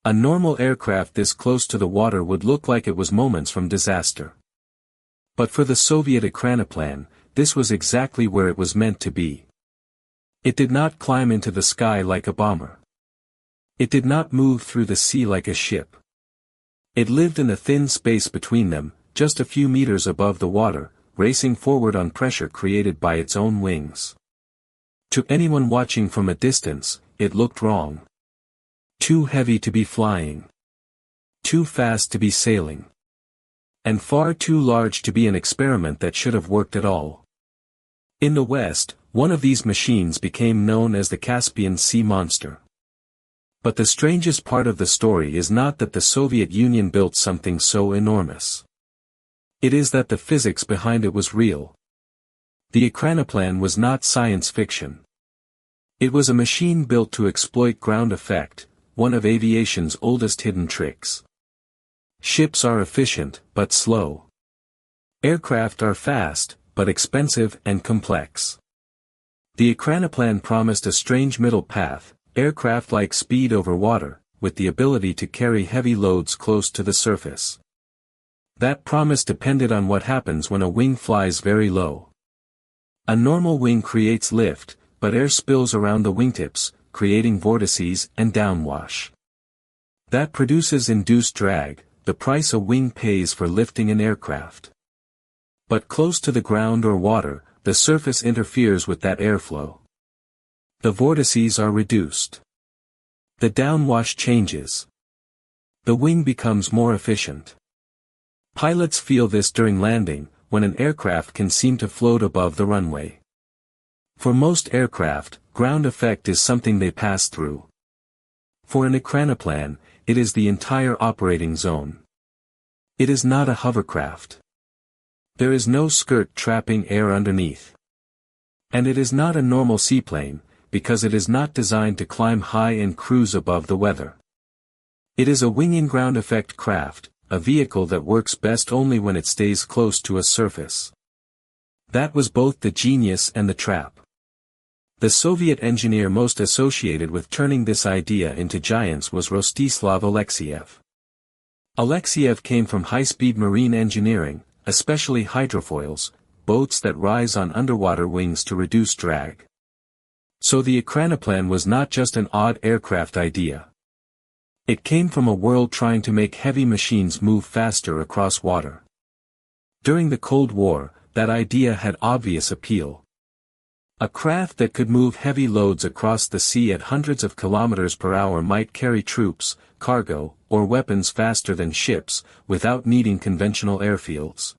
A normal aircraft this close to the water would look like it was moments from disaster. But for the Soviet ekranoplan, this was exactly where it was meant to be. It did not climb into the sky like a bomber. It did not move through the sea like a ship. It lived in the thin space between them, just a few meters above the water, racing forward on pressure created by its own wings. To anyone watching from a distance, it looked wrong. Too heavy to be flying. Too fast to be sailing. And far too large to be an experiment that should have worked at all. In the West, one of these machines became known as the Caspian Sea Monster. But the strangest part of the story is not that the Soviet Union built something so enormous. It is that the physics behind it was real. The ekranoplan was not science fiction. It was a machine built to exploit ground effect, one of aviation's oldest hidden tricks. Ships are efficient, but slow. Aircraft are fast, but expensive and complex. The ekranoplan promised a strange middle path, aircraft-like speed over water, with the ability to carry heavy loads close to the surface. That promise depended on what happens when a wing flies very low. A normal wing creates lift, but air spills around the wingtips, creating vortices and downwash. That produces induced drag, the price a wing pays for lifting an aircraft. But close to the ground or water, the surface interferes with that airflow. The vortices are reduced. The downwash changes. The wing becomes more efficient. Pilots feel this during landing, when an aircraft can seem to float above the runway. For most aircraft, ground effect is something they pass through. For an ekranoplan, it is the entire operating zone. It is not a hovercraft. There is no skirt trapping air underneath. And it is not a normal seaplane, because it is not designed to climb high and cruise above the weather. It is a winging ground effect craft, a vehicle that works best only when it stays close to a surface. That was both the genius and the trap. The Soviet engineer most associated with turning this idea into giants was Rostislav Alexeyev. Alexeyev came from high-speed marine engineering, especially hydrofoils, boats that rise on underwater wings to reduce drag. So the ekranoplan was not just an odd aircraft idea. It came from a world trying to make heavy machines move faster across water. During the Cold War, that idea had obvious appeal. A craft that could move heavy loads across the sea at hundreds of kilometers per hour might carry troops, cargo, or weapons faster than ships, without needing conventional airfields.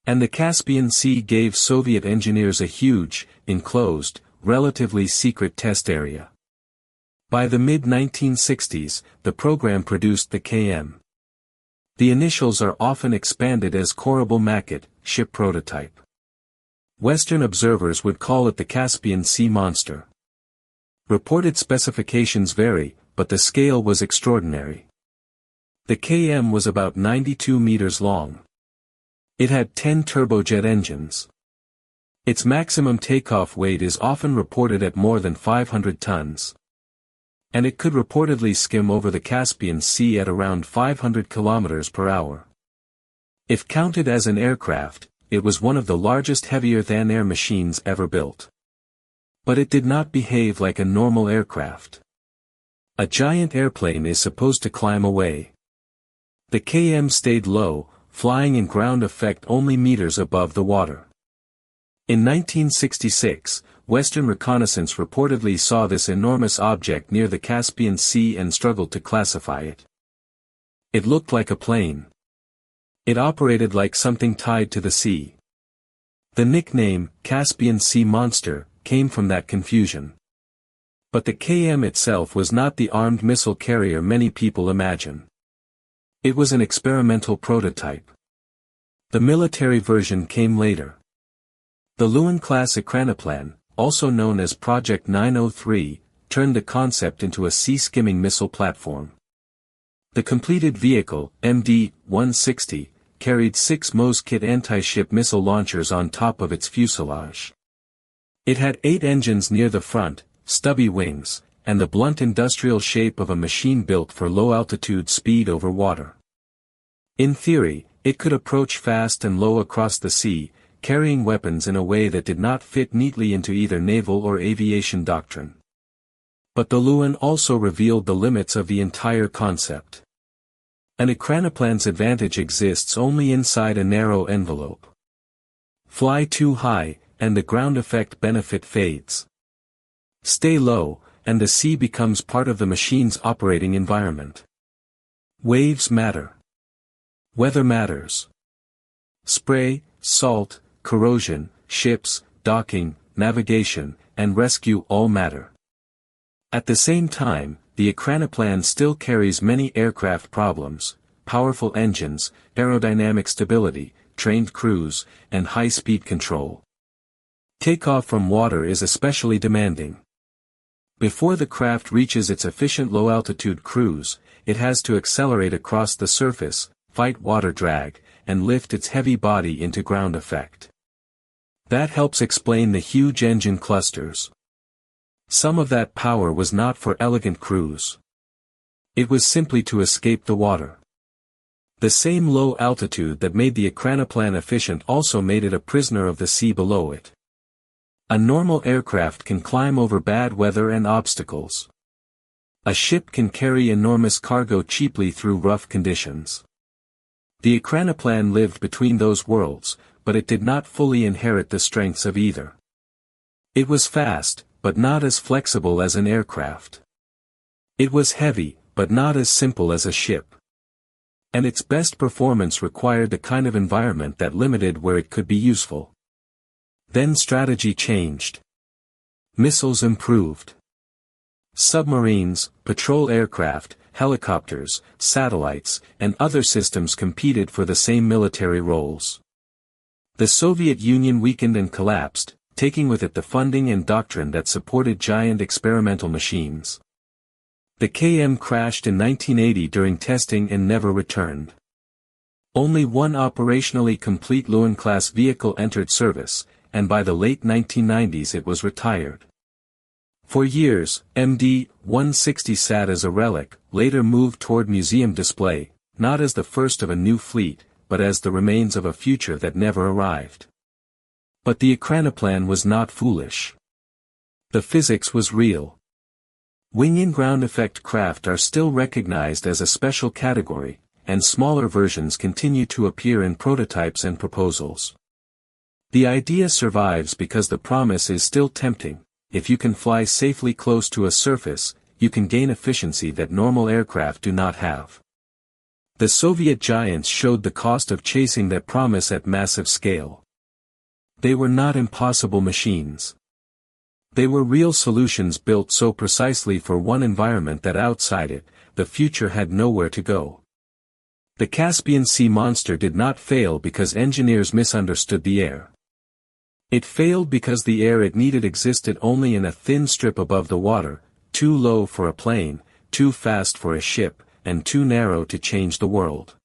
And the Caspian Sea gave Soviet engineers a huge, enclosed, relatively secret test area. By the mid-1960s, the program produced the KM. The initials are often expanded as Korabl Maket, ship prototype. Western observers would call it the Caspian Sea Monster. Reported specifications vary, but the scale was extraordinary. The KM was about 92 meters long. It had 10 turbojet engines. Its maximum takeoff weight is often reported at more than 500 tons. And it could reportedly skim over the Caspian Sea at around 500 kilometers per hour. If counted as an aircraft, it was one of the largest heavier-than-air machines ever built. But it did not behave like a normal aircraft. A giant airplane is supposed to climb away. The KM stayed low, flying in ground effect only meters above the water. In 1966, Western reconnaissance reportedly saw this enormous object near the Caspian Sea and struggled to classify it. It looked like a plane. It operated like something tied to the sea. The nickname, Caspian Sea Monster, came from that confusion. But the KM itself was not the armed missile carrier many people imagine. It was an experimental prototype. The military version came later. The Lun-class ekranoplan, also known as Project 903, turned the concept into a sea-skimming missile platform. The completed vehicle, MD-160, carried 6 Moskit anti-ship missile launchers on top of its fuselage. It had 8 engines near the front, stubby wings, and the blunt industrial shape of a machine built for low-altitude speed over water. In theory, it could approach fast and low across the sea, carrying weapons in a way that did not fit neatly into either naval or aviation doctrine. But the Lun also revealed the limits of the entire concept. An ekranoplan's advantage exists only inside a narrow envelope. Fly too high, and the ground effect benefit fades. Stay low, and the sea becomes part of the machine's operating environment. Waves matter. Weather matters. Spray, salt, corrosion, ships, docking, navigation, and rescue all matter. At the same time, the ekranoplan still carries many aircraft problems: powerful engines, aerodynamic stability, trained crews, and high-speed control. Takeoff from water is especially demanding. Before the craft reaches its efficient low-altitude cruise, it has to accelerate across the surface, fight water drag, and lift its heavy body into ground effect. That helps explain the huge engine clusters. Some of that power was not for elegant cruise. It was simply to escape the water. The same low altitude that made the ekranoplan efficient also made it a prisoner of the sea below it. A normal aircraft can climb over bad weather and obstacles. A ship can carry enormous cargo cheaply through rough conditions. The ekranoplan lived between those worlds, but it did not fully inherit the strengths of either. It was fast, but not as flexible as an aircraft. It was heavy, but not as simple as a ship. And its best performance required the kind of environment that limited where it could be useful. Then strategy changed. Missiles improved. Submarines, patrol aircraft, helicopters, satellites, and other systems competed for the same military roles. The Soviet Union weakened and collapsed, taking with it the funding and doctrine that supported giant experimental machines. The KM crashed in 1980 during testing and never returned. Only one operationally complete Lun-class vehicle entered service, and by the late 1990s it was retired. For years, MD-160 sat as a relic, later moved toward museum display, not as the first of a new fleet, but as the remains of a future that never arrived. But the ekranoplan was not foolish. The physics was real. Wing-in ground effect craft are still recognized as a special category, and smaller versions continue to appear in prototypes and proposals. The idea survives because the promise is still tempting: if you can fly safely close to a surface, you can gain efficiency that normal aircraft do not have. The Soviet giants showed the cost of chasing that promise at massive scale. They were not impossible machines. They were real solutions built so precisely for one environment that outside it, the future had nowhere to go. The Caspian Sea Monster did not fail because engineers misunderstood the air. It failed because the air it needed existed only in a thin strip above the water, too low for a plane, too fast for a ship, and too narrow to change the world.